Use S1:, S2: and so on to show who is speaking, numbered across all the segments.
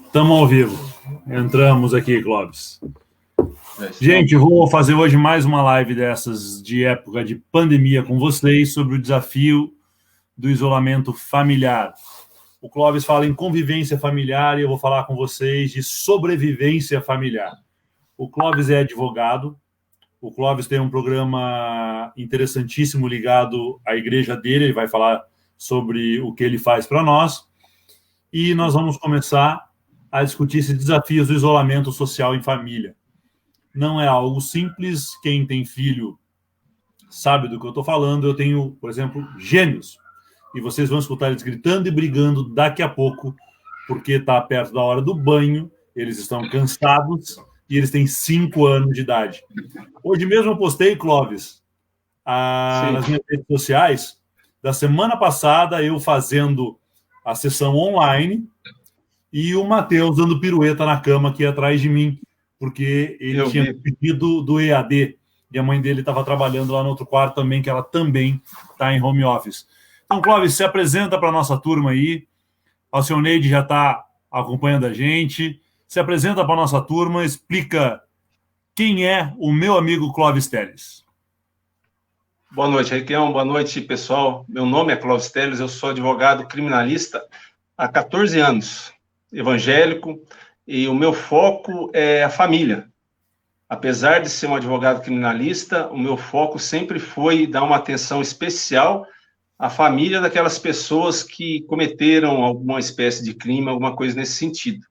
S1: Estamos ao vivo. Entramos aqui, Clóvis. Gente, eu vou fazer hoje mais uma live dessas de época de pandemia com vocês sobre o desafio do isolamento familiar. O Clóvis fala em convivência familiar e eu vou falar com vocês de sobrevivência familiar. O Clóvis é advogado. O Clóvis tem um programa interessantíssimo ligado à igreja dele. Ele vai falar sobre o que ele faz para nós. E nós vamos começar a discutir esses desafios do isolamento social em família. Não é algo simples. Quem tem filho sabe do que eu estou falando. Eu tenho, por exemplo, gêmeos. E vocês vão escutar eles gritando e brigando daqui a pouco, porque está perto da hora do banho, eles estão cansados e eles têm 5 anos de idade. Hoje mesmo eu postei, Clóvis, nas minhas redes sociais, da semana passada, eu fazendo a sessão online e o Matheus dando pirueta na cama aqui atrás de mim, porque ele tinha pedido do EAD, e a mãe dele estava trabalhando lá no outro quarto também, que ela também está em home office. Então, Clóvis, se apresenta para a nossa turma aí. O seu Neide já está acompanhando a gente. Se apresenta para a nossa turma, explica quem é o meu amigo Clóvis Telles.
S2: Boa noite, Requião. Boa noite, pessoal. Meu nome é Clóvis Telles, eu sou advogado criminalista há 14 anos, evangélico, e o meu foco é a família. Apesar de ser um advogado criminalista, o meu foco sempre foi dar uma atenção especial à família daquelas pessoas que cometeram alguma espécie de crime, alguma coisa nesse sentido.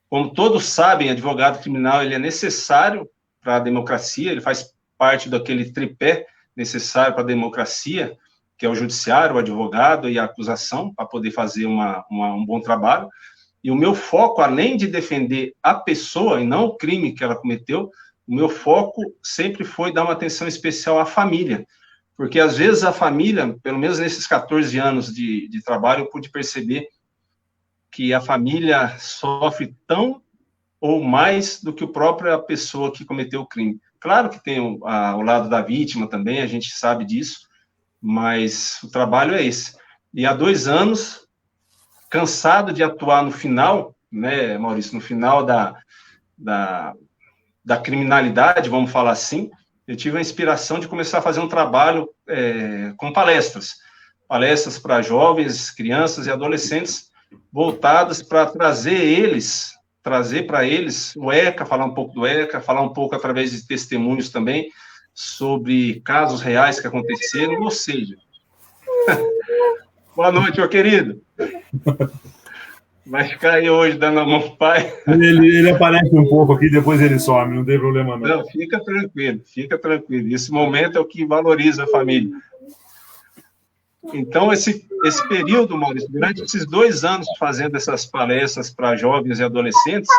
S2: Como todos sabem, advogado criminal ele é necessário para a democracia, ele faz parte daquele tripé necessário para a democracia, que é o judiciário, o advogado e a acusação, para poder fazer um bom trabalho. E o meu foco, além de defender a pessoa e não o crime que ela cometeu, o meu foco sempre foi dar uma atenção especial à família. Porque, às vezes, a família, pelo menos nesses 14 anos de trabalho, eu pude perceber que a família sofre tão ou mais do que a própria pessoa que cometeu o crime. Claro que tem o lado da vítima também, a gente sabe disso, mas o trabalho é esse. E há 2 anos, cansado de atuar no final, né, Maurício, no final da criminalidade, vamos falar assim, eu tive a inspiração de começar a fazer um trabalho com palestras para jovens, crianças e adolescentes, voltadas para trazer para eles o ECA, falar um pouco do ECA, falar um pouco através de testemunhos também, sobre casos reais que aconteceram, ou seja... Boa noite, meu querido. Vai ficar aí hoje dando a mão pro pai.
S1: Ele aparece um pouco aqui, depois ele some, não tem problema não.
S2: Não, fica tranquilo. Esse momento é o que valoriza a família. Então, esse período, Maurício, durante esses 2 anos fazendo essas palestras para jovens e adolescentes,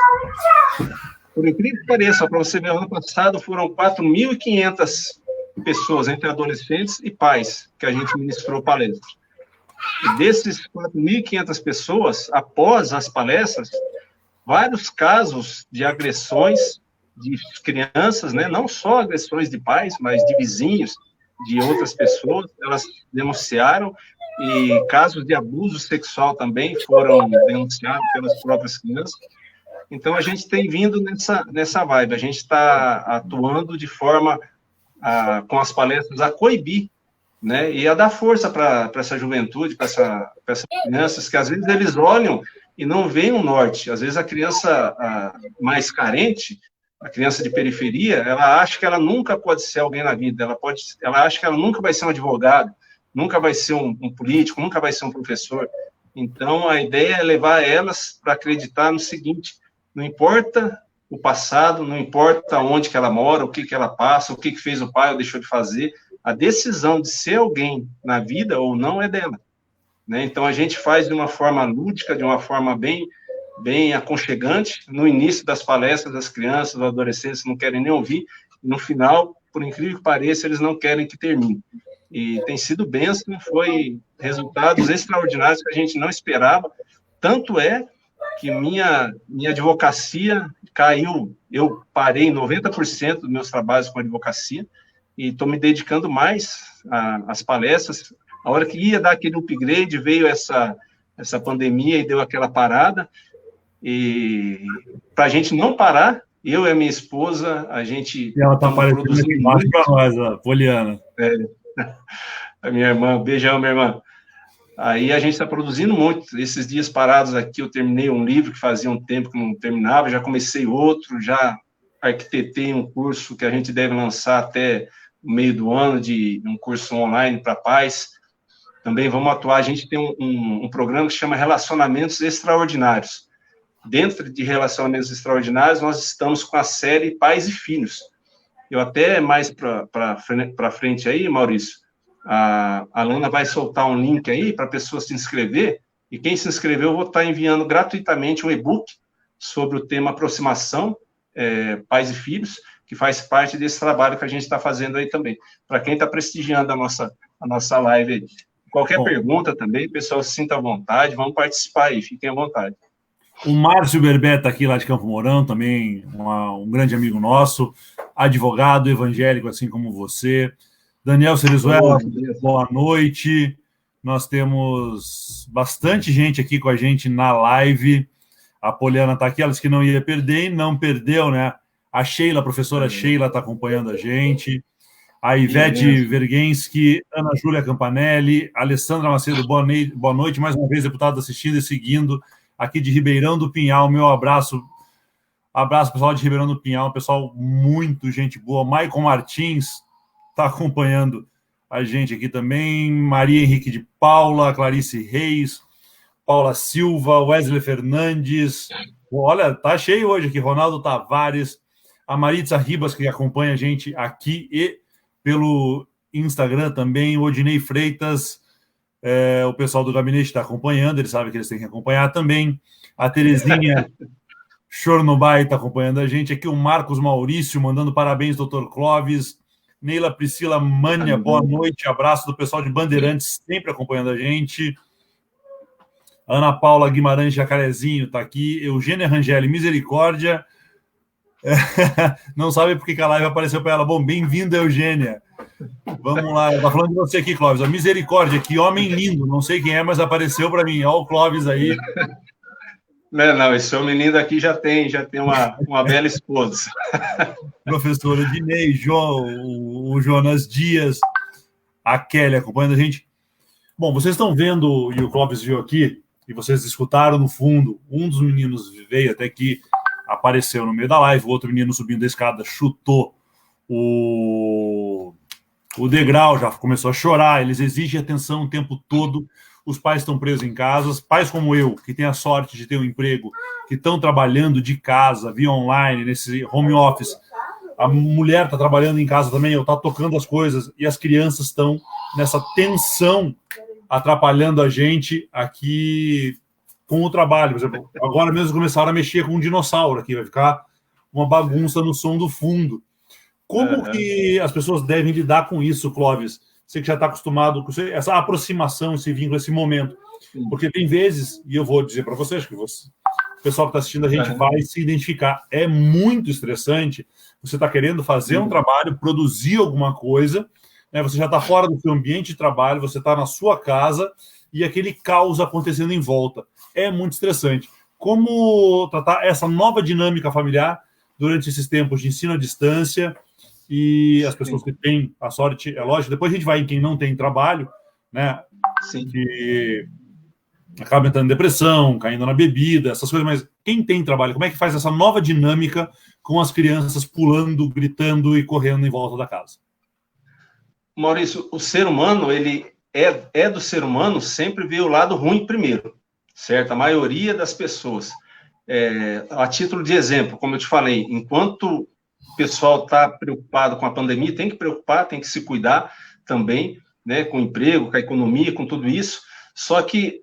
S2: por incrível que pareça, para você ver, ano passado foram 4.500 pessoas, entre adolescentes e pais, que a gente ministrou palestras. E desses 4.500 pessoas, após as palestras, vários casos de agressões de crianças, né? Não só agressões de pais, mas de vizinhos, de outras pessoas, elas denunciaram, e casos de abuso sexual também foram denunciados pelas próprias crianças. Então, a gente tem vindo nessa vibe, a gente está atuando de forma, com as palestras, a coibir, né, e a dar força para essa juventude, para essas crianças, que às vezes eles olham e não veem o norte. Às vezes a criança mais carente, a criança de periferia, ela acha que ela nunca pode ser alguém na vida, ela acha que ela nunca vai ser um advogado, nunca vai ser um político, nunca vai ser um professor. Então, a ideia é levar elas para acreditar no seguinte: não importa o passado, não importa onde que ela mora, o que ela passa, o que fez o pai ou deixou de fazer, a decisão de ser alguém na vida ou não é dela, né? Então, a gente faz de uma forma lúdica, de uma forma bem aconchegante. No início das palestras, as crianças, os adolescentes não querem nem ouvir, e no final, por incrível que pareça, eles não querem que termine. E tem sido bênção, foi resultados extraordinários que a gente não esperava, tanto é que minha advocacia caiu, eu parei 90% dos meus trabalhos com advocacia, e estou me dedicando mais às palestras. A hora que ia dar aquele upgrade, veio essa pandemia e deu aquela parada, E para a gente não parar, eu e a minha esposa, a gente...
S1: E ela está aparecendo aqui embaixo para nós, a Poliana.
S2: A minha irmã, beijão, minha irmã. Aí a gente está produzindo muito. Esses dias parados aqui, eu terminei um livro que fazia um tempo que não terminava, já comecei outro, já arquitetei um curso que a gente deve lançar até o meio do ano, de um curso online para pais. Também vamos atuar, a gente tem um programa que chama Relacionamentos Extraordinários. Dentro de Relacionamentos Extraordinários, nós estamos com a série Pais e Filhos. Eu até mais para frente aí, Maurício, a Lana vai soltar um link aí para a pessoa se inscrever, e quem se inscreveu, eu vou estar enviando gratuitamente um e-book sobre o tema aproximação, pais e filhos, que faz parte desse trabalho que a gente está fazendo aí também. Para quem está prestigiando a nossa live aí. Qualquer pergunta também, pessoal, se sinta à vontade, vamos participar aí, fiquem à vontade.
S1: O Márcio Berbeta, aqui lá de Campo Mourão, também um grande amigo nosso, advogado evangélico, assim como você. Daniel Cerezuela, boa noite. Nós temos bastante gente aqui com a gente na live. A Poliana está aqui, ela disse que não ia perder, e não perdeu, né? A Sheila, a professora Sheila, está acompanhando a gente. A Ivete Vergenski, Ana Júlia Campanelli, Alessandra Macedo, boa noite. Mais uma vez, deputado assistindo e seguindo aqui de Ribeirão do Pinhal. Meu abraço. Abraço, pessoal de Ribeirão do Pinhal, pessoal muito gente boa. Maicon Martins está acompanhando a gente aqui também. Maria Henrique de Paula, Clarice Reis, Paula Silva, Wesley Fernandes. Olha, tá cheio hoje aqui. Ronaldo Tavares, a Maritza Ribas, que acompanha a gente aqui e pelo Instagram também. O Odinei Freitas, o pessoal do gabinete está acompanhando, eles sabem que eles têm que acompanhar também. A Terezinha Chornobai está acompanhando a gente aqui. O Marcos Maurício mandando parabéns, doutor Clóvis. Neila Priscila Mania, boa noite, abraço do pessoal de Bandeirantes, sempre acompanhando a gente. Ana Paula Guimarães Jacarezinho está aqui. Eugênia Rangeli, misericórdia. Não sabe porque que a live apareceu para ela. Bom, bem-vinda, Eugênia. Vamos lá, está falando de você aqui, Clóvis. A misericórdia, que homem lindo. Não sei quem é, mas apareceu para mim. Olha o Clóvis aí.
S2: Não, esse homem lindo aqui já tem uma bela esposa.
S1: Professor Ednei, o Jonas Dias, a Kelly acompanhando a gente. Bom, vocês estão vendo, e o Clóvis viu aqui, e vocês escutaram no fundo, um dos meninos veio até aqui, apareceu no meio da live, o outro menino subindo a escada chutou o degrau, já começou a chorar, eles exigem atenção o tempo todo. Os pais estão presos em casa, pais como eu, que têm a sorte de ter um emprego, que estão trabalhando de casa, via online, nesse home office. A mulher está trabalhando em casa também, eu está tocando as coisas, e as crianças estão nessa tensão, atrapalhando a gente aqui com o trabalho. Por exemplo, agora mesmo começaram a mexer com um dinossauro aqui, vai ficar uma bagunça no som do fundo. Como que as pessoas devem lidar com isso, Clóvis? Você que já está acostumado com essa aproximação, esse vínculo, esse momento. Porque tem vezes, e eu vou dizer para vocês, que o pessoal que está assistindo a gente vai se identificar, é muito estressante. Você está querendo fazer um trabalho, produzir alguma coisa, né? Você já está fora do seu ambiente de trabalho, você está na sua casa e aquele caos acontecendo em volta. É muito estressante. Como tratar essa nova dinâmica familiar durante esses tempos de ensino à distância? E as pessoas que têm a sorte, é lógico, depois a gente vai em quem não tem trabalho, né?
S2: Sim.
S1: Que acaba entrando em depressão, caindo na bebida, essas coisas, mas quem tem trabalho, como é que faz essa nova dinâmica com as crianças pulando, gritando e correndo em volta da casa?
S2: Maurício, o ser humano, ele é do ser humano sempre ver o lado ruim primeiro, certo? A maioria das pessoas. A título de exemplo, como eu te falei, enquanto o pessoal está preocupado com a pandemia, tem que preocupar, tem que se cuidar também, né, com o emprego, com a economia, com tudo isso. Só que,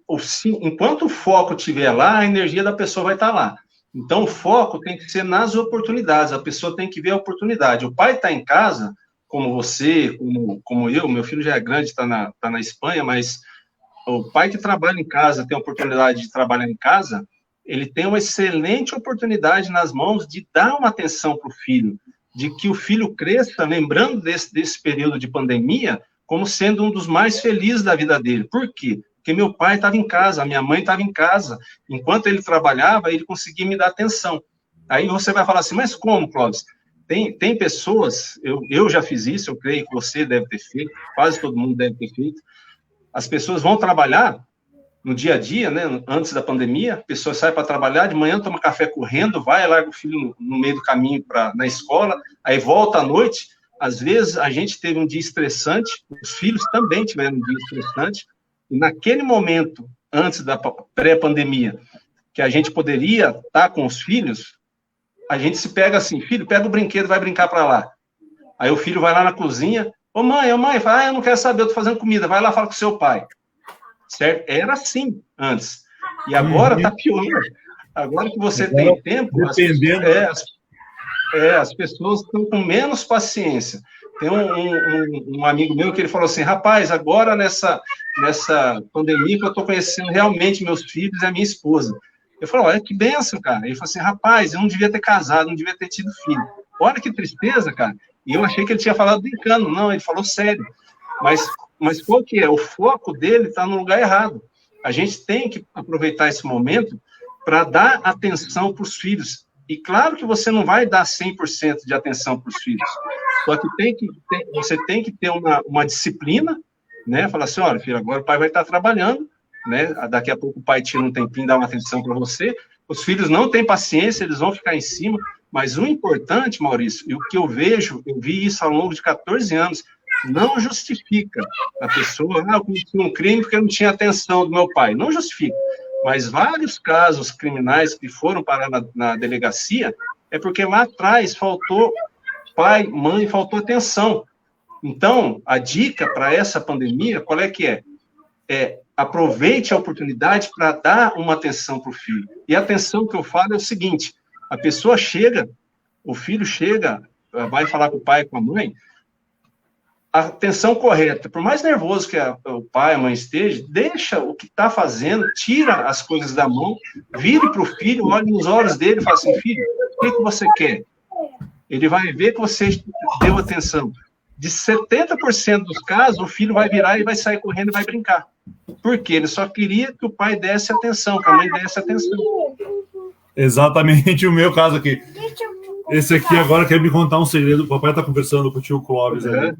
S2: enquanto o foco estiver lá, a energia da pessoa vai estar lá. Então, o foco tem que ser nas oportunidades, a pessoa tem que ver a oportunidade. O pai está em casa, como você, como eu, meu filho já é grande, está na Espanha, mas o pai que trabalha em casa, tem a oportunidade de trabalhar em casa, ele tem uma excelente oportunidade nas mãos de dar uma atenção para o filho, de que o filho cresça, lembrando desse período de pandemia, como sendo um dos mais felizes da vida dele. Por quê? Porque meu pai estava em casa, a minha mãe estava em casa. Enquanto ele trabalhava, ele conseguia me dar atenção. Aí você vai falar assim, mas como, Clóvis? Tem pessoas, eu já fiz isso, eu creio que você deve ter feito, quase todo mundo deve ter feito. As pessoas vão trabalhar no dia a dia, né, antes da pandemia, a pessoa sai para trabalhar, de manhã toma café correndo, vai, larga o filho no meio do caminho na escola, aí volta à noite. Às vezes a gente teve um dia estressante, os filhos também tiveram um dia estressante, e naquele momento, antes da pré-pandemia, que a gente poderia estar com os filhos, a gente se pega assim, filho, pega o brinquedo, vai brincar para lá. Aí o filho vai lá na cozinha, ô mãe, fala, eu não quero saber, eu tô fazendo comida, vai lá, fala com seu pai. Certo? Era assim antes. E agora tá pior. Agora que você tem tempo, as pessoas estão com menos paciência. Tem um amigo meu que ele falou assim, rapaz, agora nessa pandemia que eu estou conhecendo realmente meus filhos e a minha esposa. Eu falei, olha, que bênção, cara. Ele falou assim, rapaz, eu não devia ter casado, não devia ter tido filho. Olha que tristeza, cara. E eu achei que ele tinha falado brincando. Não, ele falou sério. Mas qual que é? O foco dele está no lugar errado. A gente tem que aproveitar esse momento para dar atenção para os filhos. E claro que você não vai dar 100% de atenção para os filhos. Só que você tem que ter uma disciplina, né? Falar assim, olha, filho, agora o pai vai estar trabalhando, né? Daqui a pouco o pai tira um tempinho, dá uma atenção para você. Os filhos não têm paciência, eles vão ficar em cima. Mas o importante, Maurício, e o que eu vi isso ao longo de 14 anos, não justifica a pessoa, eu cometi um crime porque eu não tinha atenção do meu pai. Não justifica. Mas vários casos criminais que foram parar na delegacia é porque lá atrás faltou pai, mãe, faltou atenção. Então, a dica para essa pandemia, qual é que é? Aproveite a oportunidade para dar uma atenção para o filho. E a atenção que eu falo é o seguinte, a pessoa chega, o filho chega, vai falar com o pai e com a mãe, a atenção correta, por mais nervoso que o pai, a mãe esteja, deixa o que está fazendo, tira as coisas da mão, vire para o filho, olhe nos olhos dele e fala assim, filho, o que você quer? Ele vai ver que você deu atenção. De 70% dos casos, o filho vai virar e vai sair correndo e vai brincar. Por quê? Ele só queria que o pai desse atenção, que a mãe desse atenção.
S1: Exatamente o meu caso aqui. Esse aqui agora quer me contar um segredo. O papai está conversando com o tio Clóvis ali.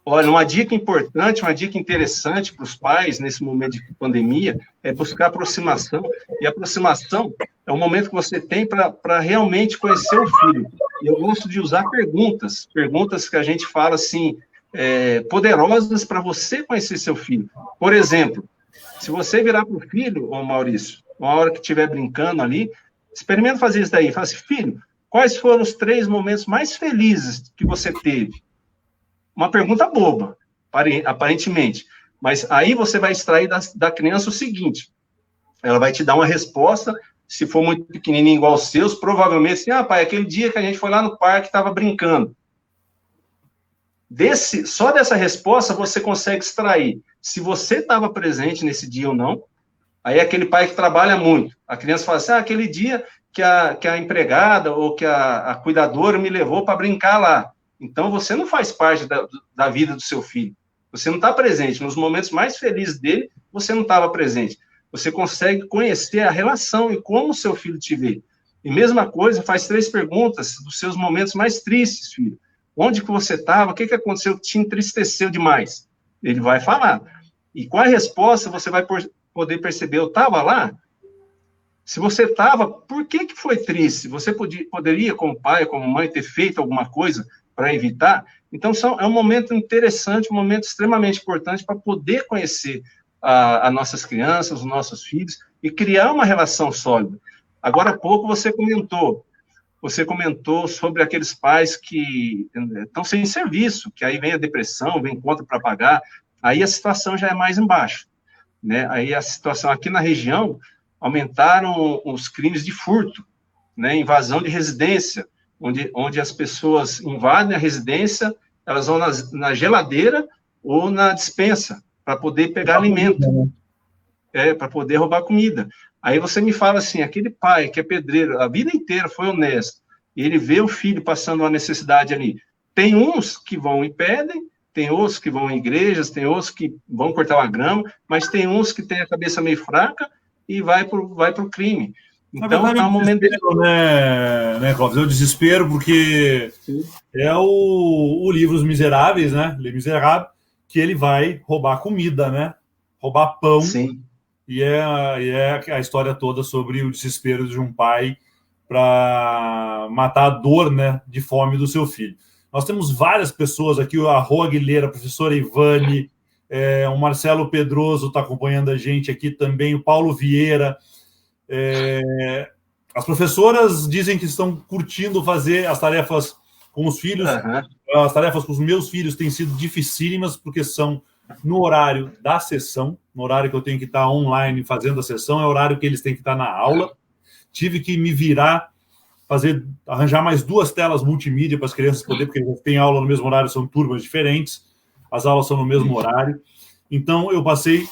S2: Olha, uma dica importante, uma dica interessante para os pais nesse momento de pandemia é buscar aproximação. E aproximação é o momento que você tem para realmente conhecer o filho. E eu gosto de usar perguntas que a gente fala assim, poderosas para você conhecer seu filho. Por exemplo, se você virar para o filho, ô Maurício, uma hora que estiver brincando ali, experimenta fazer isso daí. Fala assim, filho, quais foram os 3 momentos mais felizes que você teve? Uma pergunta boba, aparentemente. Mas aí você vai extrair da criança o seguinte, ela vai te dar uma resposta, se for muito pequenininho igual os seus, provavelmente assim, pai, aquele dia que a gente foi lá no parque e estava brincando. Só dessa resposta você consegue extrair se você estava presente nesse dia ou não. Aí aquele pai que trabalha muito, a criança fala assim, aquele dia que a empregada ou que a cuidadora me levou para brincar lá. Então, você não faz parte da vida do seu filho. Você não está presente. Nos momentos mais felizes dele, você não estava presente. Você consegue conhecer a relação e como o seu filho te vê. E mesma coisa, faz 3 perguntas dos seus momentos mais tristes, filho. Onde que você estava? O que aconteceu que te entristeceu demais? Ele vai falar. E com a resposta, você vai poder perceber, eu estava lá? Se você estava, por que foi triste? Você poderia, como pai, como mãe, ter feito alguma coisa para evitar? Então, é um momento interessante, um momento extremamente importante para poder conhecer as nossas crianças, os nossos filhos, e criar uma relação sólida. Agora há pouco você comentou sobre aqueles pais que estão sem serviço, que aí vem a depressão, vem conta para pagar, aí a situação já é mais embaixo, né? Aí a situação aqui na região, aumentaram os crimes de furto, né? Invasão de residência, onde as pessoas invadem a residência, elas vão na geladeira ou na despensa para poder pegar alimento, para poder roubar comida. Aí você me fala assim, aquele pai que é pedreiro, a vida inteira foi honesto, e ele vê o filho passando uma necessidade ali. Tem uns que vão e pedem, tem outros que vão em igrejas, tem outros que vão cortar uma grama, mas tem uns que têm a cabeça meio fraca e vai pro crime. Então,
S1: verdade,
S2: há um momento...
S1: né, Clóvis? É o desespero, porque Sim. É o livro Os Miseráveis, né? Les Misérables, que ele vai roubar comida, né? Roubar pão.
S2: Sim.
S1: E é a história toda sobre o desespero de um pai para matar a dor, né, de fome do seu filho. Nós temos várias pessoas aqui, a Rô Aguilera, a professora Ivane, o Marcelo Pedroso está acompanhando a gente aqui também, o Paulo Vieira. As professoras dizem que estão curtindo fazer as tarefas com os filhos. Uhum. As tarefas com os meus filhos têm sido dificílimas, porque são no horário da sessão, no horário que eu tenho que estar online fazendo a sessão, é o horário que eles têm que estar na aula. Tive que me virar, arranjar mais 2 telas multimídia para as crianças poderem, porque eles têm aula no mesmo horário, são turmas diferentes, as aulas são no mesmo horário. Então, eu passei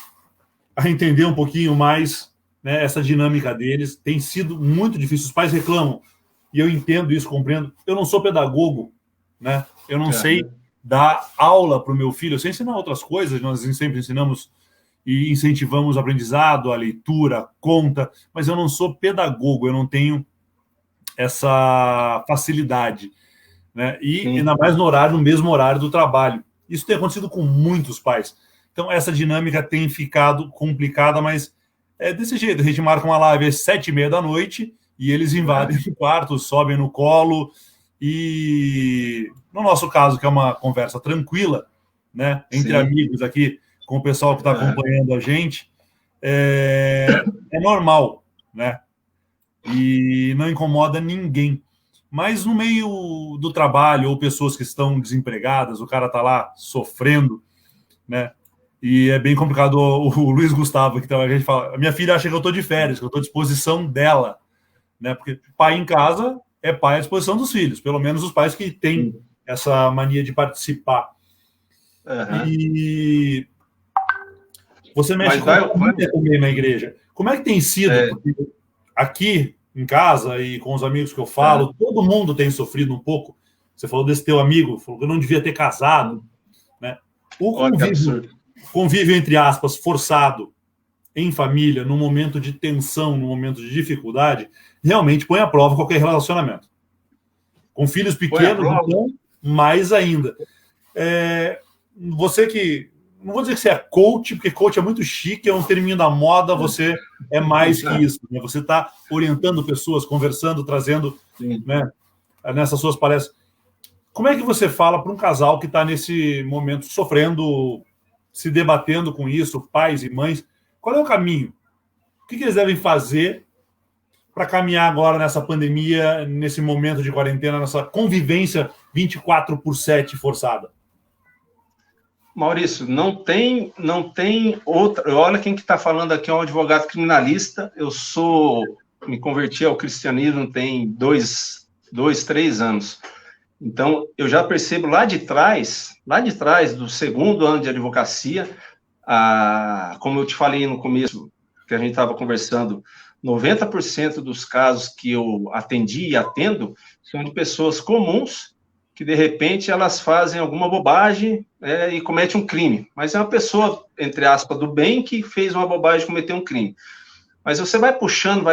S1: a entender um pouquinho mais, né, essa dinâmica deles. Tem sido muito difícil. Os pais reclamam, e eu entendo isso, compreendo. Eu não sou pedagogo, né? Eu não sei dar aula para o meu filho. Eu sei ensinar outras coisas, nós sempre ensinamos e incentivamos o aprendizado, a leitura, a conta, mas eu não sou pedagogo, eu não tenho essa facilidade, né? E ainda mais no mesmo horário do trabalho. Isso tem acontecido com muitos pais. Então, essa dinâmica tem ficado complicada, mas é desse jeito. A gente marca uma live às 7h30 da noite e eles invadem o quarto, sobem no colo e, no nosso caso, que é uma conversa tranquila, né, entre amigos aqui, com o pessoal que está acompanhando a gente, é normal, né? E não incomoda ninguém. Mas no meio do trabalho, ou pessoas que estão desempregadas, o cara está lá sofrendo, né? E é bem complicado. O Luiz Gustavo, que a gente fala, a minha filha acha que eu estou de férias, que eu estou à disposição dela, né? Porque pai em casa é pai à disposição dos filhos, pelo menos os pais que têm essa mania de participar. E você mexe com família também na igreja. Como é que tem sido? Porque aqui em casa e com os amigos que eu falo, todo mundo tem sofrido um pouco. Você falou desse teu amigo, falou que eu não devia ter casado, né? O convívio, entre aspas, forçado em família, num momento de tensão, num momento de dificuldade, realmente põe à prova qualquer relacionamento. Com filhos pequenos, então, mais ainda. Você que... Não vou dizer que você é coach, porque coach é muito chique, é um terminho da moda, você é mais que isso, né? Você está orientando pessoas, conversando, trazendo, né, nessas suas palestras. Como é que você fala para um casal que está nesse momento sofrendo, se debatendo com isso, pais e mães? Qual é o caminho? O que eles devem fazer para caminhar agora nessa pandemia, nesse momento de quarentena, nessa convivência 24/7 forçada?
S2: Maurício, não tem outra. Olha quem que está falando aqui, é um advogado criminalista. Eu me converti ao cristianismo tem 3 anos. Então, eu já percebo lá de trás, do 2º ano de advocacia, como eu te falei no começo, que a gente estava conversando, 90% dos casos que eu atendi e atendo são de pessoas comuns que, de repente, elas fazem alguma bobagem e cometem um crime. Mas é uma pessoa, entre aspas, do bem, que fez uma bobagem e cometeu um crime. Mas você vai puxando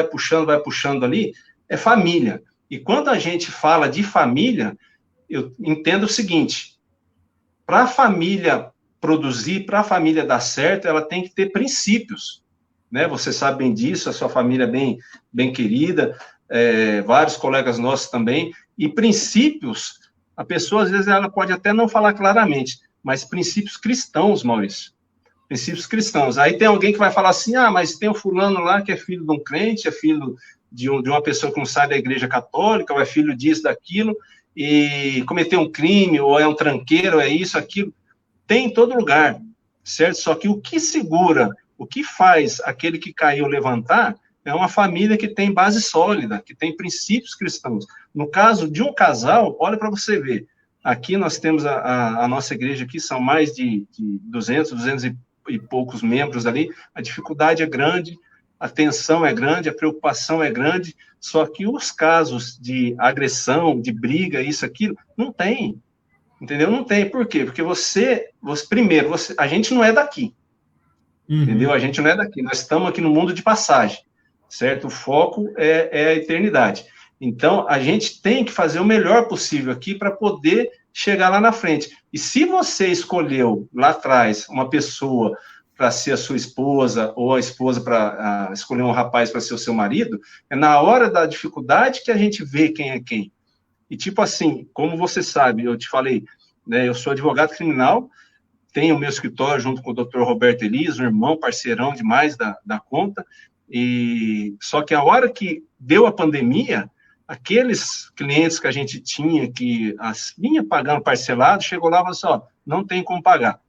S2: ali, é família. E quando a gente fala de família, eu entendo o seguinte: para a família produzir, para a família dar certo, ela tem que ter princípios, né? Você sabe bem disso, a sua família é bem querida, vários colegas nossos também, e princípios, a pessoa, às vezes, ela pode até não falar claramente, mas princípios cristãos, Maurício, princípios cristãos. Aí tem alguém que vai falar assim, mas tem o fulano lá que é filho de um crente, é filho de uma pessoa que não sai da igreja católica, ou é filho disso, daquilo, e cometeu um crime, ou é um tranqueiro, ou é isso, aquilo. Tem em todo lugar, certo? Só que o que segura, o que faz aquele que caiu levantar, é uma família que tem base sólida, que tem princípios cristãos. No caso de um casal, olha para você ver, aqui nós temos a nossa igreja, aqui são mais de 200 e poucos membros ali, a dificuldade é grande, a tensão é grande, a preocupação é grande, só que os casos de agressão, de briga, isso, aquilo, não tem. Entendeu? Não tem. Por quê? Porque primeiro, a gente não é daqui. Entendeu? A gente não é daqui. Nós estamos aqui no mundo de passagem, certo? O foco é a eternidade. Então, a gente tem que fazer o melhor possível aqui para poder chegar lá na frente. E se você escolheu lá atrás uma pessoa para ser a sua esposa, ou a esposa para escolher um rapaz para ser o seu marido, é na hora da dificuldade que a gente vê quem é quem. E tipo assim, como você sabe, eu te falei, né, eu sou advogado criminal, tenho o meu escritório junto com o Dr. Roberto Elias, um irmão, parceirão demais da conta, e só que a hora que deu a pandemia, aqueles clientes que a gente tinha, que vinha pagando parcelado, chegou lá e falou assim, ó, não tem como pagar.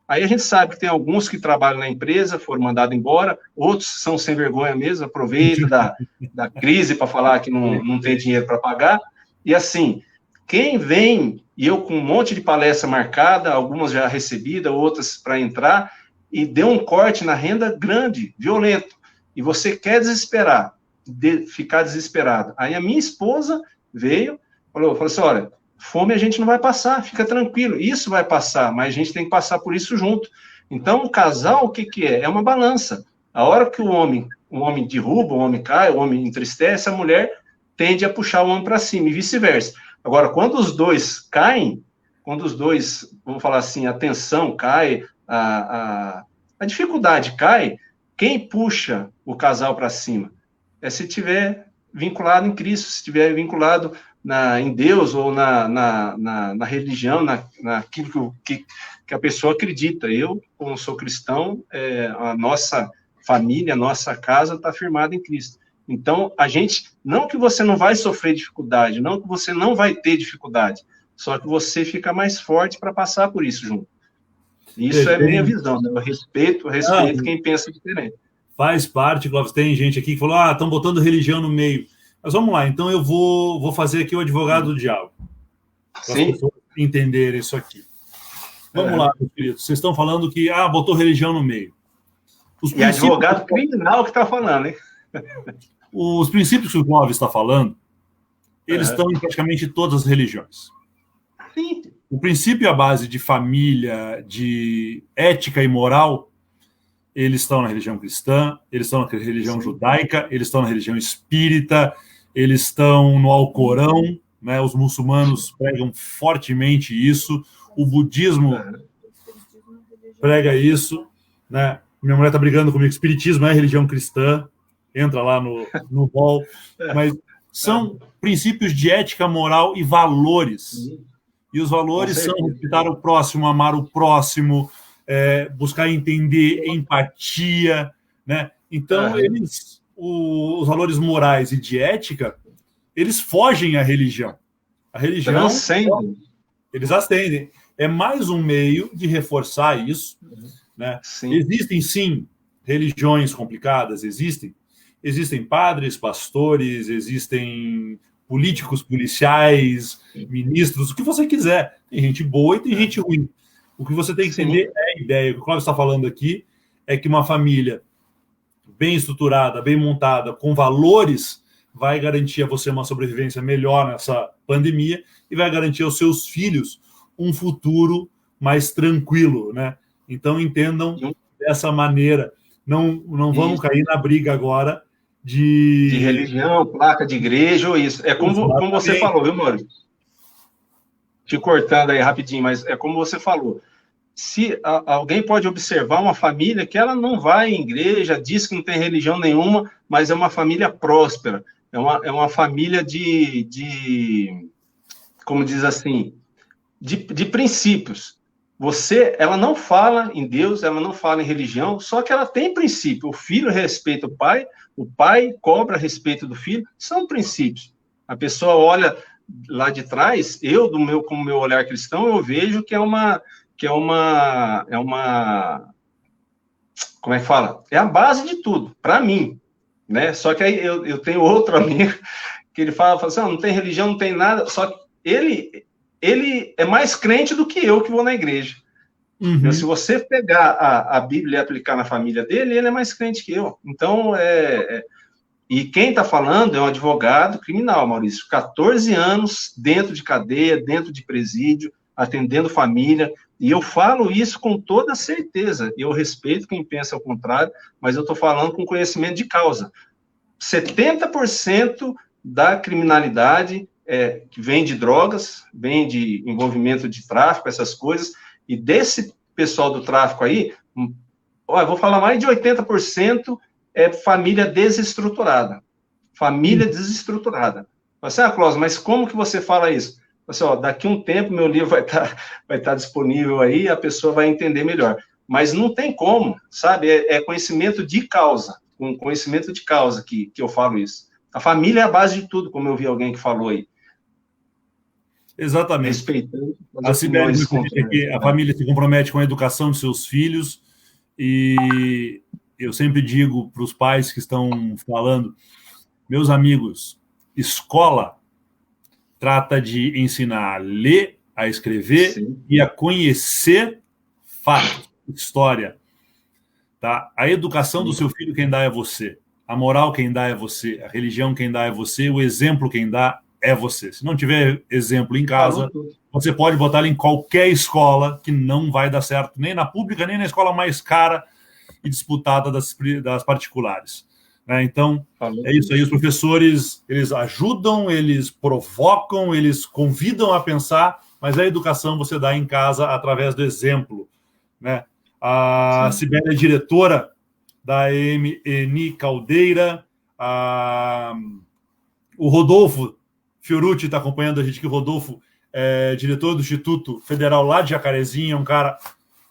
S2: Aí a gente sabe que tem alguns que trabalham na empresa, foram mandados embora, outros são sem vergonha mesmo, aproveitam da crise para falar que não tem dinheiro para pagar. E assim, quem vem, e eu com um monte de palestra marcada, algumas já recebidas, outras para entrar, e deu um corte na renda grande, violento, e você quer ficar desesperado. Aí a minha esposa veio, falou assim, olha, fome a gente não vai passar, fica tranquilo, isso vai passar, mas a gente tem que passar por isso junto. Então, o casal, o que é? É uma balança. A hora que o homem derruba, o homem cai, o homem entristece, a mulher tende a puxar o homem para cima, e vice-versa. Agora, quando os dois caem, quando os dois, vamos falar assim, a tensão cai, a dificuldade cai, quem puxa o casal para cima? É se estiver vinculado em Cristo, se estiver vinculado em Deus ou na religião, naquilo que a pessoa acredita. Eu, como sou cristão, a nossa família, a nossa casa está firmada em Cristo. Então, não que você não vai sofrer dificuldade, não que você não vai ter dificuldade, só que você fica mais forte para passar por isso junto. Isso é minha visão, né? Eu respeito quem pensa diferente.
S1: Faz parte, Clóvis. Tem gente aqui que falou, estão botando religião no meio. Mas vamos lá, então eu vou fazer aqui o advogado do diabo. Para as pessoas entenderem isso aqui. Vamos lá, meus queridos. Vocês estão falando que, botou religião no meio.
S2: E advogado criminal que está falando, hein?
S1: Os princípios que o Clóvis está falando, eles estão em praticamente todas as religiões.
S2: Sim.
S1: O princípio e a base de família, de ética e moral, eles estão na religião cristã, eles estão na religião judaica, eles estão na religião espírita, eles estão no Alcorão, né? Os muçulmanos pregam fortemente isso, o budismo prega isso, né? Minha mulher está brigando comigo, espiritismo é religião cristã, entra lá no hall, mas são princípios de ética, moral e valores. E os valores são respeitar o próximo, amar o próximo, buscar entender, empatia, né? Então, os valores morais e de ética, eles fogem à religião. A religião, eles ascendem. É mais um meio de reforçar isso, né? Existem, sim, religiões complicadas, existem padres, pastores, existem políticos, policiais, ministros, o que você quiser. Tem gente boa e tem gente ruim. O que você tem que entender é a ideia. O que o Cláudio está falando aqui é que uma família bem estruturada, bem montada, com valores, vai garantir a você uma sobrevivência melhor nessa pandemia e vai garantir aos seus filhos um futuro mais tranquilo, né? Então, entendam dessa maneira. Não vamos cair na briga agora de
S2: religião, placa de igreja ou isso. É como você falou, viu, Maurício? Te cortando aí rapidinho, mas é como você falou. Se alguém pode observar uma família que ela não vai em igreja, diz que não tem religião nenhuma, mas é uma família próspera, é uma família como diz assim, de princípios. Ela não fala em Deus, ela não fala em religião, só que ela tem princípio. O filho respeita o pai cobra respeito do filho, são princípios. A pessoa olha lá de trás, com o meu olhar cristão, eu vejo que é uma como é que fala? É a base de tudo, para mim, né? Só que aí eu tenho outro amigo que ele fala assim, não tem religião, não tem nada, só que ele é mais crente do que eu que vou na igreja. Então, se você pegar a Bíblia e aplicar na família dele, ele é mais crente que eu. Então, e quem está falando é um advogado criminal, Maurício, 14 anos dentro de cadeia, dentro de presídio, atendendo família, e eu falo isso com toda certeza, eu respeito quem pensa ao contrário, mas eu estou falando com conhecimento de causa. 70% da criminalidade que vem de drogas, vem de envolvimento de tráfico, essas coisas, e desse pessoal do tráfico aí, eu vou falar mais de 80% é família desestruturada. Família desestruturada. Você, Cláudio, mas como que você fala isso? Você, daqui a um tempo meu livro vai estar disponível aí, a pessoa vai entender melhor. Mas não tem como, sabe? É conhecimento de causa, com conhecimento de causa que eu falo isso. A família é a base de tudo, como eu vi alguém que falou aí.
S1: Exatamente.
S2: Respeitando
S1: a Sibeli, a família se compromete com a educação de seus filhos, e eu sempre digo para os pais que estão falando, meus amigos, escola trata de ensinar a ler, a escrever, sim, e a conhecer fatos, história. Tá? A educação do seu filho quem dá é você. A moral quem dá é você. A religião quem dá é você. O exemplo quem dá é você. Se não tiver exemplo em casa, você pode botar ele em qualquer escola que não vai dar certo, nem na pública, nem na escola mais cara e disputada das particulares. Então, é isso aí. Os professores, eles ajudam, eles provocam, eles convidam a pensar, mas a educação você dá em casa através do exemplo. Né? A Sibeli é diretora da ENI Caldeira, o Rodolfo Fiorucci está acompanhando a gente aqui. O Rodolfo é diretor do Instituto Federal lá de Jacarezinho, é um cara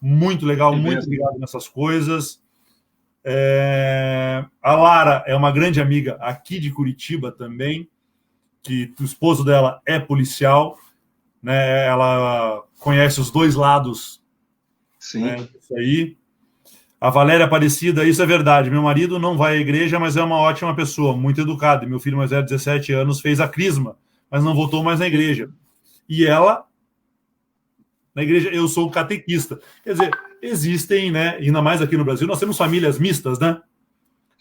S1: muito legal, muito ligado nessas coisas. A Lara é uma grande amiga aqui de Curitiba também, que o esposo dela é policial, né? Ela conhece os dois lados.
S2: Sim.
S1: Né? Isso aí. A Valéria Aparecida, isso é verdade. Meu marido não vai à igreja, mas é uma ótima pessoa, muito educado. E meu filho mais velho, 17 anos, fez a crisma, mas não voltou mais na igreja. E ela, na igreja, eu sou catequista. Quer dizer, existem, né? Ainda mais aqui no Brasil, nós temos famílias mistas, né?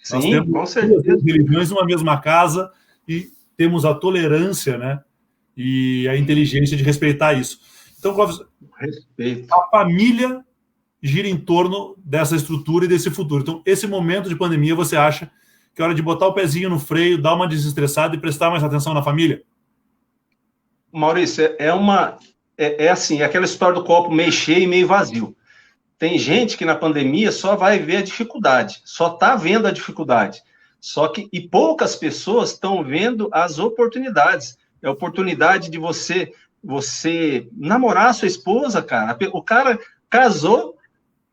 S2: Sim, nós temos com certeza.
S1: Duas religiões numa mesma casa e temos a tolerância, né? E a inteligência de respeitar isso. Então, Clóvis,
S2: respeito.
S1: A família gira em torno dessa estrutura e desse futuro. Então, esse momento de pandemia, você acha que é hora de botar o pezinho no freio, dar uma desestressada e prestar mais atenção na família?
S2: Maurício, assim, é aquela história do copo meio cheio e meio vazio. Tem gente que na pandemia só vai ver a dificuldade, só está vendo a dificuldade. E poucas pessoas estão vendo as oportunidades. É a oportunidade de você namorar a sua esposa, cara. O cara casou,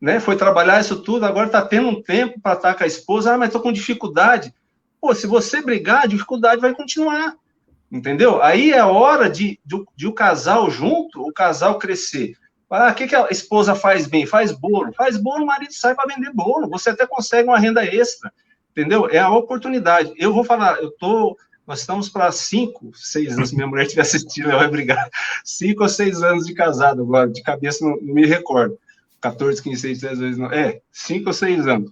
S2: né, foi trabalhar isso tudo, agora está tendo um tempo para estar com a esposa, mas estou com dificuldade. Pô, se você brigar, a dificuldade vai continuar, entendeu? Aí é hora de o casal junto, o casal crescer. O que a esposa faz bem? Faz bolo, o marido sai para vender bolo, você até consegue uma renda extra, entendeu? É a oportunidade. Eu vou falar, nós estamos para 5, 6 anos, se minha mulher estiver assistindo, ela vai brigar, 5 ou 6 anos de casado agora, de cabeça não me recordo. 14, 15, 16, 17, 5 ou 6 anos.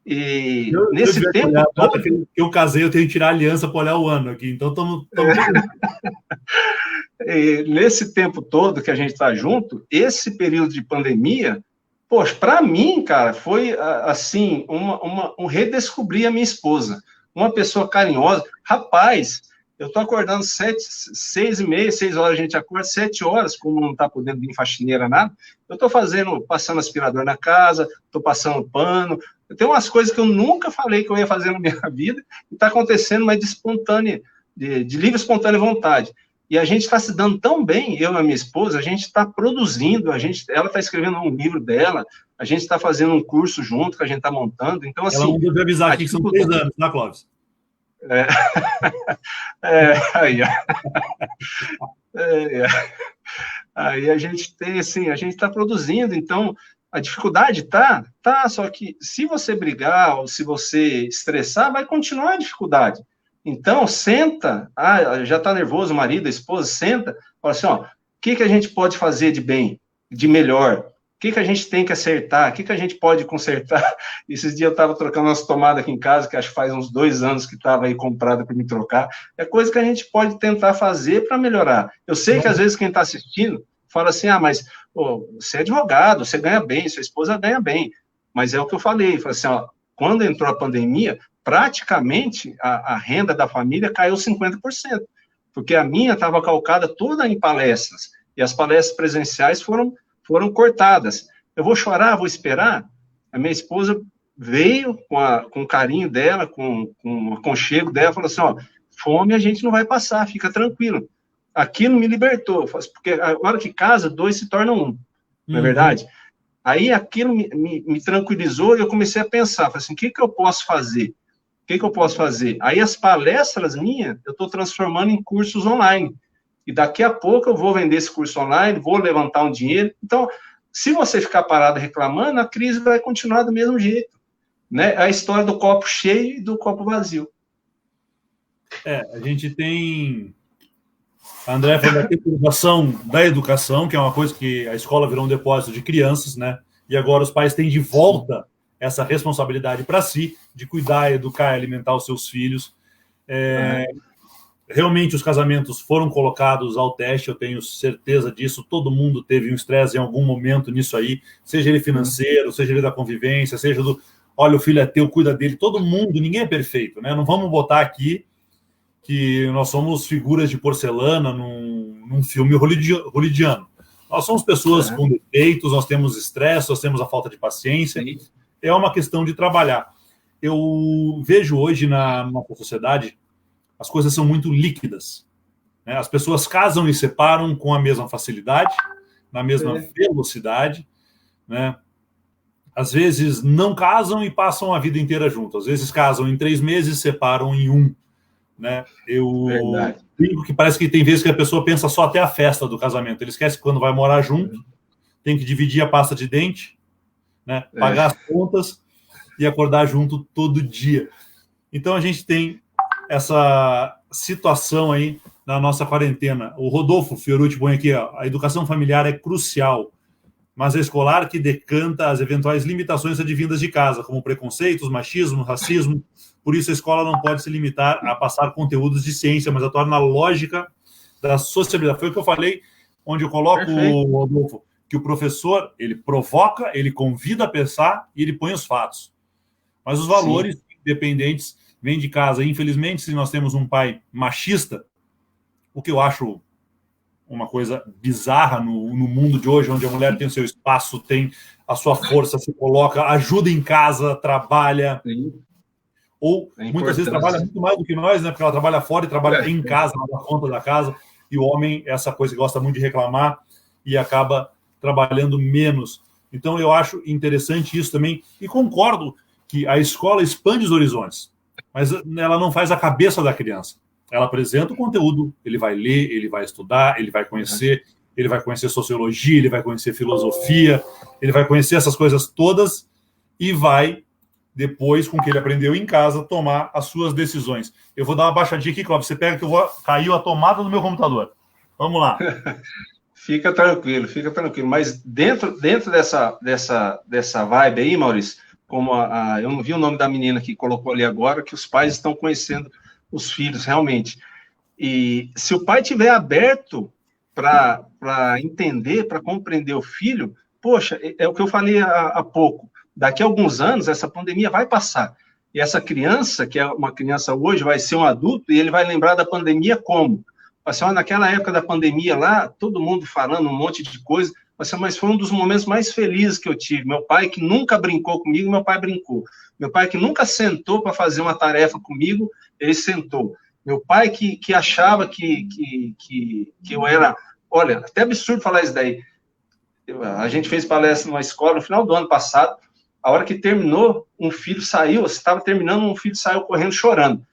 S2: E nesse tempo todo...
S1: Eu casei, eu tenho que tirar a aliança para olhar o ano aqui, então estamos...
S2: Nesse tempo todo que a gente está junto, esse período de pandemia, poxa, para mim, cara, foi assim, um redescobrir a minha esposa. Uma pessoa carinhosa. Rapaz, eu tô acordando 6h30, 6 horas a gente acorda, 7 horas, como não tá podendo vir faxineira, nada, eu tô passando aspirador na casa, tô passando pano, tem umas coisas que eu nunca falei que eu ia fazer na minha vida, e tá acontecendo, mas de livre e espontânea vontade. E a gente está se dando tão bem, eu e a minha esposa, a gente está produzindo, ela está escrevendo um livro dela, a gente está fazendo um curso junto, que a gente está montando, então assim...
S1: Ela mandou avisar aqui que são 3 anos, tá, Clóvis?
S2: Aí a gente tem, assim, a gente está produzindo, então a dificuldade tá, só que se você brigar ou se você estressar, vai continuar a dificuldade. Então, senta, já está nervoso o marido, a esposa, senta, fala assim, o que a gente pode fazer de bem, de melhor? O que a gente tem que acertar? O que a gente pode consertar? Esses dias eu estava trocando umas tomadas aqui em casa, que acho que faz uns 2 anos que estava aí comprada para me trocar. É coisa que a gente pode tentar fazer para melhorar. Eu sei que às vezes quem está assistindo fala assim, mas você é advogado, você ganha bem, sua esposa ganha bem. Mas é o que eu falei, assim, quando entrou a pandemia, praticamente a renda da família caiu 50%, porque a minha estava calcada toda em palestras, e as palestras presenciais foram cortadas. Eu vou chorar, vou esperar? A minha esposa veio com o carinho dela, com o aconchego dela, falou assim, fome a gente não vai passar, fica tranquilo. Aquilo me libertou, porque a hora que casa, dois se tornam um, não é verdade? Aí aquilo me tranquilizou e eu comecei a pensar, falei assim, o que eu posso fazer? O que eu posso fazer? Aí as palestras minhas, eu estou transformando em cursos online. E daqui a pouco eu vou vender esse curso online, vou levantar um dinheiro. Então, se você ficar parado reclamando, a crise vai continuar do mesmo jeito. Né? A história do copo cheio e do copo vazio.
S1: A gente tem... A André falou da preservação da educação, que é uma coisa que a escola virou um depósito de crianças, né? E agora os pais têm de volta essa responsabilidade para si, de cuidar, educar, alimentar os seus filhos. Realmente os casamentos foram colocados ao teste, eu tenho certeza disso, todo mundo teve um estresse em algum momento nisso aí, seja ele financeiro, seja ele da convivência, seja do, olha, o filho é teu, cuida dele, todo mundo, ninguém é perfeito, né? Não vamos botar aqui que nós somos figuras de porcelana num filme hollywoodiano. Nós somos pessoas com defeitos, nós temos estresse, nós temos a falta de paciência, é uma questão de trabalhar. Eu vejo hoje na nossa sociedade, as coisas são muito líquidas, né? As pessoas casam e separam com a mesma facilidade, na mesma velocidade, né? Às vezes não casam e passam a vida inteira juntos. Às vezes casam em 3 meses, separam em 1. Né? Eu digo que parece que tem vezes que a pessoa pensa só até a festa do casamento. Ele esquece que quando vai morar junto, tem que dividir a pasta de dente, né? Pagar as contas e acordar junto todo dia. Então a gente tem essa situação aí na nossa quarentena. O Rodolfo Fiorucci põe aqui, a educação familiar é crucial, mas a escolar que decanta as eventuais limitações advindas de casa, como preconceitos, machismo, racismo. Por isso, a escola não pode se limitar a passar conteúdos de ciência, mas atuar na lógica da sociabilidade. Foi o que eu falei, onde eu coloco, Rodolfo, que o professor, ele provoca, ele convida a pensar e ele põe os fatos. Mas os valores independentes vêm de casa. Infelizmente, se nós temos um pai machista, o que eu acho uma coisa bizarra no mundo de hoje, onde a mulher tem o seu espaço, tem a sua força, se coloca, ajuda em casa, trabalha... Ou muitas vezes trabalha muito mais do que nós, né? Porque ela trabalha fora e trabalha em casa, na conta da casa, e o homem, essa coisa que gosta muito de reclamar e acaba trabalhando menos. Então, eu acho interessante isso também, e concordo que a escola expande os horizontes, mas ela não faz a cabeça da criança. Ela apresenta o conteúdo, ele vai ler, ele vai estudar, ele vai conhecer sociologia, ele vai conhecer filosofia, ele vai conhecer essas coisas todas e vai... depois, com o que ele aprendeu em casa, tomar as suas decisões. Eu vou dar uma baixadinha aqui, Cláudio. Você pega que eu vou... Caiu a tomada do meu computador. Vamos lá.
S2: Fica tranquilo. Mas dentro dessa vibe aí, Maurício, como eu não vi o nome da menina que colocou ali agora, que os pais estão conhecendo os filhos, realmente. E se o pai tiver aberto para entender, para compreender o filho, poxa, é o que eu falei há pouco. Daqui a alguns anos, essa pandemia vai passar. E essa criança, que é uma criança hoje, vai ser um adulto, e ele vai lembrar da pandemia como? Assim, naquela época da pandemia lá, todo mundo falando um monte de coisa, mas foi um dos momentos mais felizes que eu tive. Meu pai, que nunca brincou comigo, meu pai brincou. Meu pai, que nunca sentou para fazer uma tarefa comigo, ele sentou. Meu pai, que achava que eu era... Olha, até absurdo falar isso daí. A gente fez palestra numa escola no final do ano passado. A hora que terminou, um filho saiu, estava terminando, um filho saiu correndo chorando,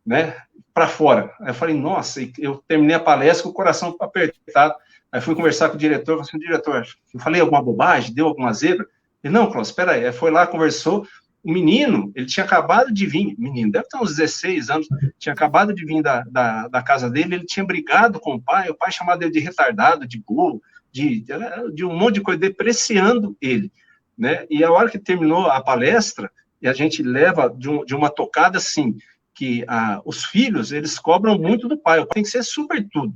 S2: né, para fora. Aí eu falei, nossa, eu terminei a palestra com o coração apertado. Aí fui conversar com o diretor, falei assim, diretor, eu falei alguma bobagem, deu alguma zebra? Ele, não, Cláudio, espera aí. Aí foi lá, conversou. O menino, ele tinha acabado de vir, menino, deve ter uns 16 anos, tinha acabado de vir da casa dele, ele tinha brigado com o pai chamava ele de retardado, de burro, de um monte de coisa, depreciando ele. Né? E a hora que terminou a palestra, e a gente leva de uma tocada assim, que os filhos, eles cobram muito do pai, o pai tem que ser super tudo.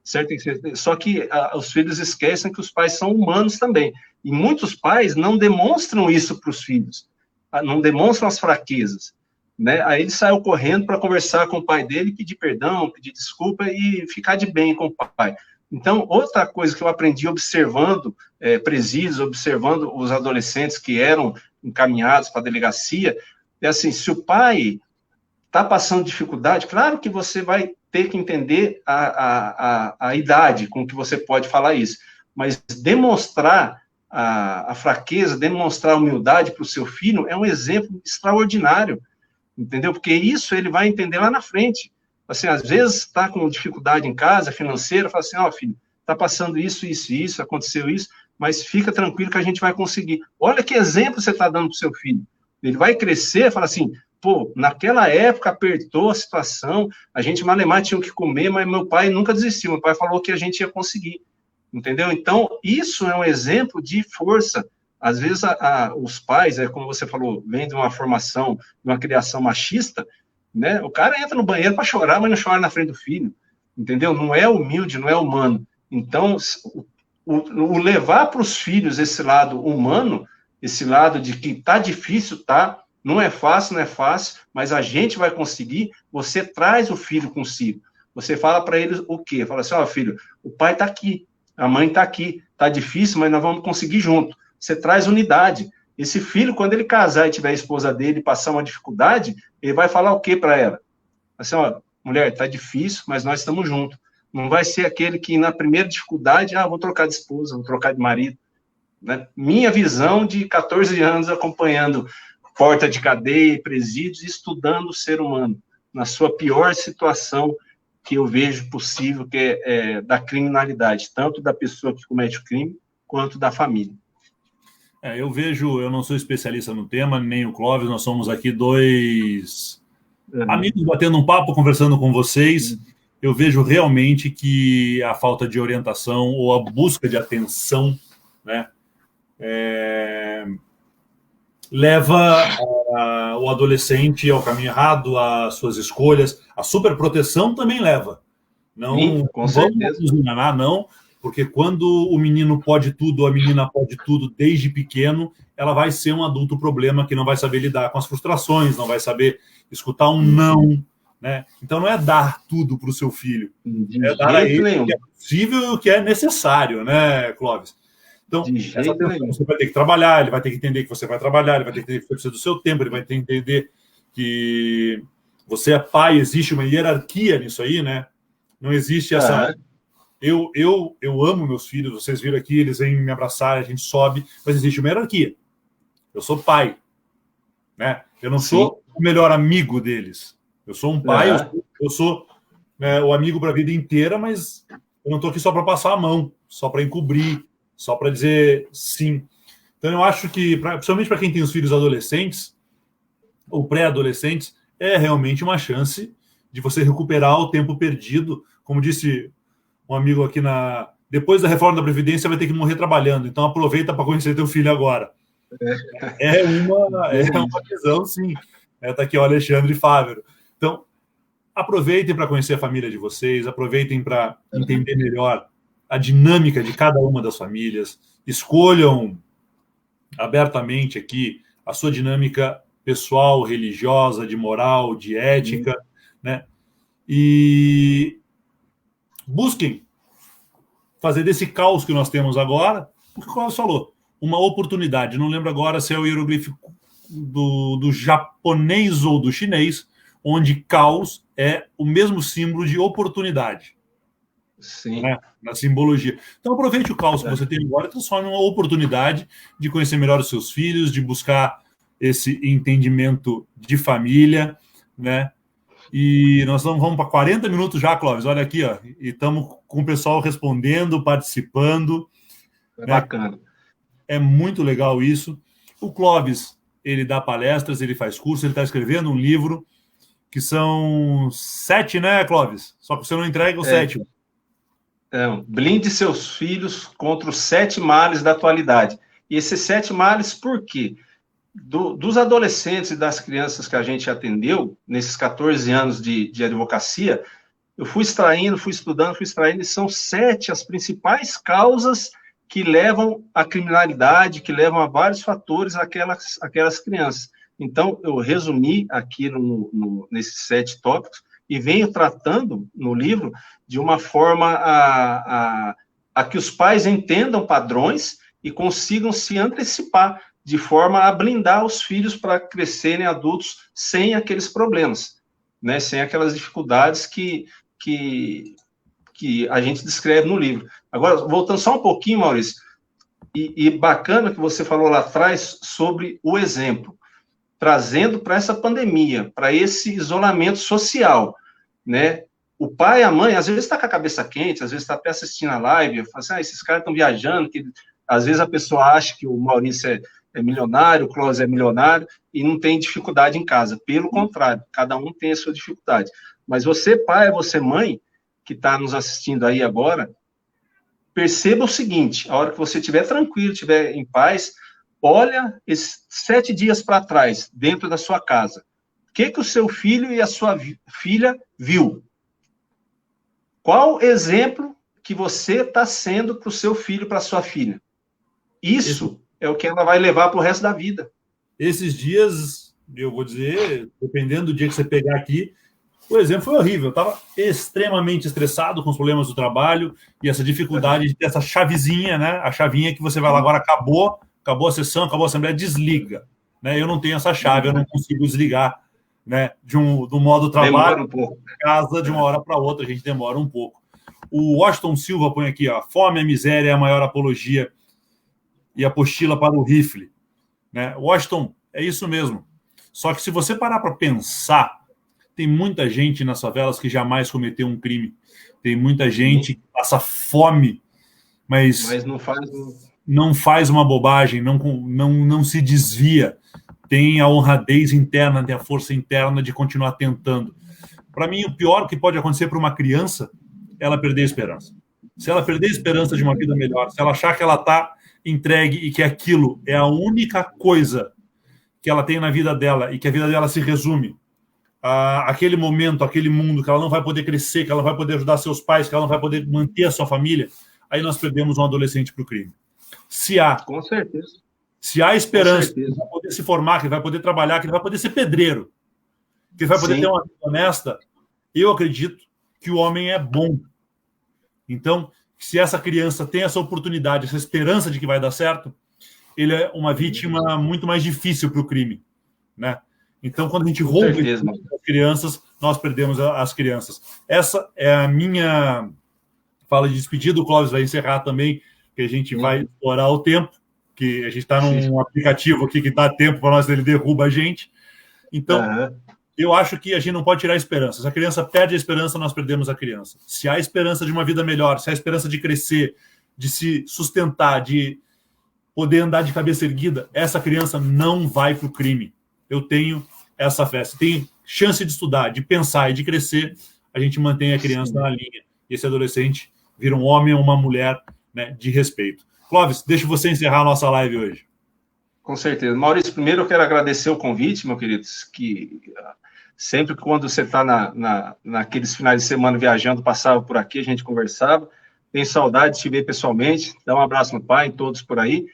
S2: certo? Só que os filhos esquecem que os pais são humanos também. E muitos pais não demonstram isso para os filhos, não demonstram as fraquezas, né? Aí ele saiu correndo para conversar com o pai dele, pedir perdão, pedir desculpa e ficar de bem com o pai. Então, outra coisa que eu aprendi observando presídios, observando os adolescentes que eram encaminhados para a delegacia, é assim, se o pai está passando dificuldade, claro que você vai ter que entender a idade com que você pode falar isso, mas demonstrar a fraqueza, demonstrar humildade para o seu filho é um exemplo extraordinário, entendeu? Porque isso ele vai entender lá na frente. Assim, às vezes está com dificuldade em casa, financeira, fala assim, ó, filho, está passando isso, isso, isso, aconteceu isso, mas fica tranquilo que a gente vai conseguir. Olha que exemplo você está dando para o seu filho. Ele vai crescer e fala assim, pô, naquela época apertou a situação, a gente malemar tinha o que comer, mas meu pai nunca desistiu, meu pai falou que a gente ia conseguir, entendeu? Então, isso é um exemplo de força. Às vezes, os pais, como você falou, vêm de uma formação, de uma criação machista, né? O cara entra no banheiro para chorar, mas não chora na frente do filho, entendeu? Não é humilde, não é humano. Então, o levar para os filhos esse lado humano, esse lado de que tá difícil, tá? Não é fácil, mas a gente vai conseguir. Você traz o filho consigo. Você fala para ele o quê? Fala assim, ó, filho, o pai tá aqui, a mãe tá aqui, tá difícil, mas nós vamos conseguir junto. Você traz unidade. Esse filho, quando ele casar e tiver a esposa dele e passar uma dificuldade, ele vai falar o quê para ela? Assim, ó, mulher, tá difícil, mas nós estamos juntos. Não vai ser aquele que, na primeira dificuldade, vou trocar de esposa, vou trocar de marido. Né? Minha visão de 14 anos acompanhando porta de cadeia e presídios, estudando o ser humano, na sua pior situação que eu vejo possível, que é da criminalidade, tanto da pessoa que comete o crime, quanto da família.
S1: Eu vejo, eu não sou especialista no tema, nem o Clóvis, nós somos aqui dois amigos batendo um papo, conversando com vocês. Eu vejo realmente que a falta de orientação ou a busca de atenção, né, leva o adolescente ao caminho errado, às suas escolhas. A superproteção também leva. Não vamos nos enganar, não, porque quando o menino pode tudo, ou a menina pode tudo desde pequeno, ela vai ser um adulto problema que não vai saber lidar com as frustrações, não vai saber escutar um não, né? Então não é dar tudo para o seu filho, é dar a ele o que é possível e o que é necessário, né, Clóvis? Então, essa atenção, você vai ter que trabalhar, ele vai ter que entender que você vai trabalhar, ele vai ter que entender que você precisa do seu tempo, ele vai ter que entender que você é pai, existe uma hierarquia nisso aí, né? Não existe essa... Eu amo meus filhos, vocês viram aqui, eles vêm me abraçar, a gente sobe, mas existe uma hierarquia. Eu sou pai, né? Eu não sou o melhor amigo deles. Eu sou um pai, eu sou o amigo para a vida inteira, mas eu não estou aqui só para passar a mão, só para encobrir, só para dizer sim. Então eu acho que, principalmente para quem tem os filhos adolescentes ou pré-adolescentes, é realmente uma chance de você recuperar o tempo perdido. Como disse um amigo aqui, depois da reforma da Previdência vai ter que morrer trabalhando, então aproveita para conhecer teu filho agora. É uma visão, sim. Tá aqui o Alexandre Fávero. Então, aproveitem para conhecer a família de vocês, aproveitem para entender melhor a dinâmica de cada uma das famílias, escolham abertamente aqui a sua dinâmica pessoal, religiosa, de moral, de ética, né? E busquem fazer desse caos que nós temos agora, o que o Cláudio falou, uma oportunidade. Não lembro agora se é o hieroglifo do japonês ou do chinês, onde caos é o mesmo símbolo de oportunidade.
S2: Sim.
S1: Né? Na simbologia. Então aproveite o caos que você tem agora e transforme em uma oportunidade de conhecer melhor os seus filhos, de buscar esse entendimento de família, né? E nós vamos para 40 minutos já, Clóvis. Olha aqui, ó, e estamos com o pessoal respondendo, participando.
S2: Bacana.
S1: É muito legal isso. O Clóvis, ele dá palestras, ele faz curso, ele está escrevendo um livro que são 7, né, Clóvis? Só que você não entrega o 7.
S2: Blinde seus filhos contra os 7 males da atualidade. E esses 7 males, por quê? Dos adolescentes e das crianças que a gente atendeu, nesses 14 anos de advocacia, eu fui extraindo, fui estudando, fui extraindo, e são 7 as principais causas que levam à criminalidade, que levam a vários fatores aquelas crianças. Então, eu resumi aqui nesses 7 tópicos e venho tratando no livro de uma forma a que os pais entendam padrões e consigam se antecipar, de forma a blindar os filhos para crescerem adultos sem aqueles problemas, né? Sem aquelas dificuldades que a gente descreve no livro. Agora, voltando só um pouquinho, Maurício, e bacana que você falou lá atrás sobre o exemplo, trazendo para essa pandemia, para esse isolamento social, né? O pai e a mãe, às vezes, está com a cabeça quente, às vezes está até assistindo a live, fala assim, esses caras estão viajando, que às vezes a pessoa acha que o Maurício é milionário, o Clóvis é milionário, e não tem dificuldade em casa. Pelo contrário, cada um tem a sua dificuldade. Mas você, pai, você, mãe, que está nos assistindo aí agora, perceba o seguinte, a hora que você estiver tranquilo, estiver em paz, olha esses 7 dias para trás, dentro da sua casa. O que o seu filho e a sua filha viu? Qual exemplo que você está sendo para o seu filho, para a sua filha? Isso é o que ela vai levar para o resto da vida.
S1: Esses dias, eu vou dizer, dependendo do dia que você pegar aqui, o exemplo foi horrível. Eu estava extremamente estressado com os problemas do trabalho e essa dificuldade de ter essa chavezinha, né? A chavinha que você vai lá agora, acabou a sessão, acabou a assembleia, desliga. Né? Eu não tenho essa chave, eu não consigo desligar, né? Do modo trabalho, casa, de uma hora para outra, a gente demora um pouco. O Washington Silva põe aqui, ó, fome e miséria é a maior apologia e apostila para o rifle. Né? Washington, é isso mesmo. Só que se você parar para pensar, tem muita gente nas favelas que jamais cometeu um crime. Tem muita gente que passa fome, mas não faz uma bobagem, não se desvia. Tem a honradez interna, tem a força interna de continuar tentando. Para mim, o pior que pode acontecer para uma criança é ela perder a esperança. Se ela perder a esperança de uma vida melhor, se ela achar que ela está entregue e que aquilo é a única coisa que ela tem na vida dela e que a vida dela se resume àquele momento, àquele mundo, que ela não vai poder crescer, que ela não vai poder ajudar seus pais, que ela não vai poder manter a sua família, aí nós perdemos um adolescente para o crime.
S2: Com certeza.
S1: Se há esperança que ele vai poder se formar, que ele vai poder trabalhar, que ele vai poder ser pedreiro, que ele vai poder ter uma vida honesta, eu acredito que o homem é bom. Então, se essa criança tem essa oportunidade, essa esperança de que vai dar certo, ele é uma vítima muito mais difícil para o crime, né? Então, quando a gente rouba as crianças, nós perdemos as crianças. Essa é a minha fala de despedida. O Clóvis vai encerrar também, que a gente vai explorar o tempo, que a gente está num aplicativo aqui que dá tempo para nós, ele derruba a gente. Então, eu acho que a gente não pode tirar a esperança. Se a criança perde a esperança, nós perdemos a criança. Se há esperança de uma vida melhor, se há esperança de crescer, de se sustentar, de poder andar de cabeça erguida, essa criança não vai para o crime. Eu tenho essa fé. Se tem chance de estudar, de pensar e de crescer, a gente mantém a criança na linha. E esse adolescente vira um homem ou uma mulher, né, de respeito. Clóvis, deixa você encerrar a nossa live hoje.
S2: Com certeza. Maurício, primeiro eu quero agradecer o convite, meu querido, que sempre quando você está naqueles finais de semana viajando, passava por aqui, a gente conversava. Tenho saudade de te ver pessoalmente. Dá um abraço no pai, em todos por aí.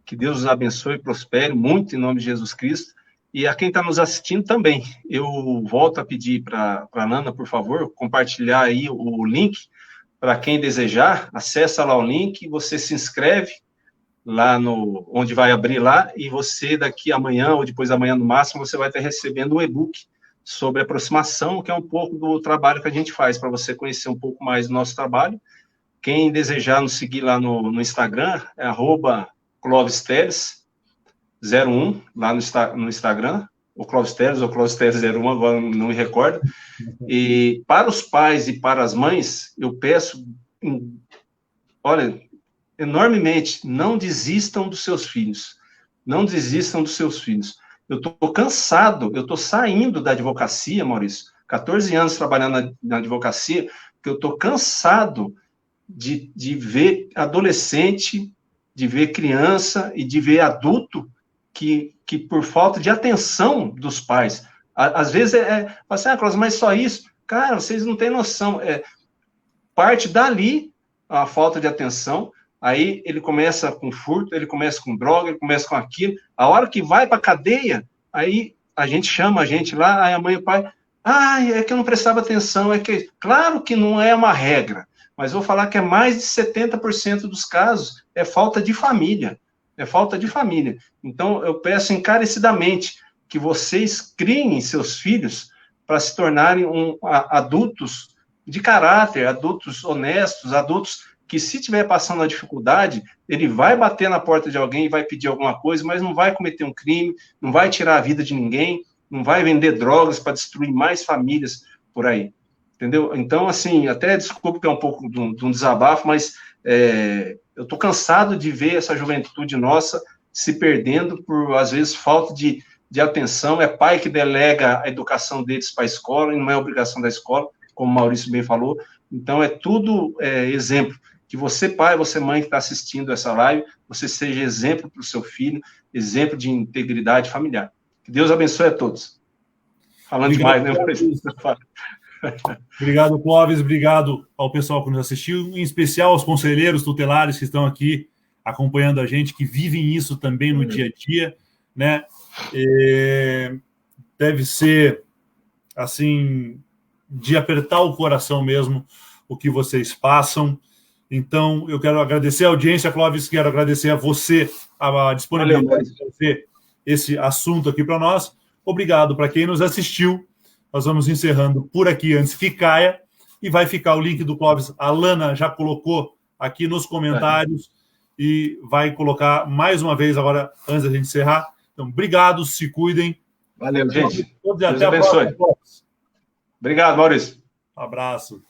S2: Que Deus os abençoe e prospere muito em nome de Jesus Cristo. E a quem está nos assistindo também. Eu volto a pedir para a Nana, por favor, compartilhar aí o link para quem desejar. Acessa lá o link, você se inscreve lá onde vai abrir lá, e você daqui amanhã ou depois da manhã no máximo, você vai estar recebendo um e-book sobre aproximação, que é um pouco do trabalho que a gente faz, para você conhecer um pouco mais do nosso trabalho. Quem desejar nos seguir lá no Instagram, é @ClóvisTeles01, lá no Instagram, ou Clóvis Teles, ou Clóvis Teles 01, agora não me recordo. E para os pais e para as mães, eu peço, olha, enormemente, não desistam dos seus filhos. Não desistam dos seus filhos. Eu estou cansado, eu estou saindo da advocacia, Maurício, 14 anos trabalhando na advocacia, porque eu estou cansado de ver adolescente, de ver criança e de ver adulto que por falta de atenção dos pais, às vezes fala assim, Clóvis, mas só isso. Cara, vocês não têm noção. Parte dali a falta de atenção, aí ele começa com furto, ele começa com droga, ele começa com aquilo. A hora que vai para a cadeia, aí a gente chama a gente lá, aí a mãe e o pai, é que eu não prestava atenção, Claro que não é uma regra, mas vou falar que é mais de 70% dos casos é falta de família. É falta de família. Então, eu peço encarecidamente que vocês criem seus filhos para se tornarem adultos de caráter, adultos honestos, adultos que, se estiver passando uma dificuldade, ele vai bater na porta de alguém e vai pedir alguma coisa, mas não vai cometer um crime, não vai tirar a vida de ninguém, não vai vender drogas para destruir mais famílias por aí. Entendeu? Então, assim, até desculpa que é um pouco de um desabafo, mas eu estou cansado de ver essa juventude nossa se perdendo por, às vezes, falta de atenção. É pai que delega a educação deles para a escola, e não é obrigação da escola, como o Maurício bem falou. Então, é tudo exemplo. Que você, pai, você, mãe, que está assistindo essa live, você seja exemplo para o seu filho, exemplo de integridade familiar. Que Deus abençoe a todos. Falando demais, né?
S1: Obrigado, Clóvis. Obrigado ao pessoal que nos assistiu, em especial aos conselheiros tutelares que estão aqui acompanhando a gente, que vivem isso também no dia a dia, né? Deve ser, assim, de apertar o coração mesmo o que vocês passam. Então, eu quero agradecer a audiência, Clóvis, quero agradecer a você a disponibilidade de trazer esse assunto aqui para nós. Obrigado para quem nos assistiu. Nós vamos encerrando por aqui antes que caia, e vai ficar o link do Clóvis. A Lana já colocou aqui nos comentários e vai colocar mais uma vez agora, antes da gente encerrar. Então, obrigado, se cuidem.
S2: Valeu, gente.
S1: Todos, Deus até abençoe.
S2: Obrigado, Maurício.
S1: Um abraço.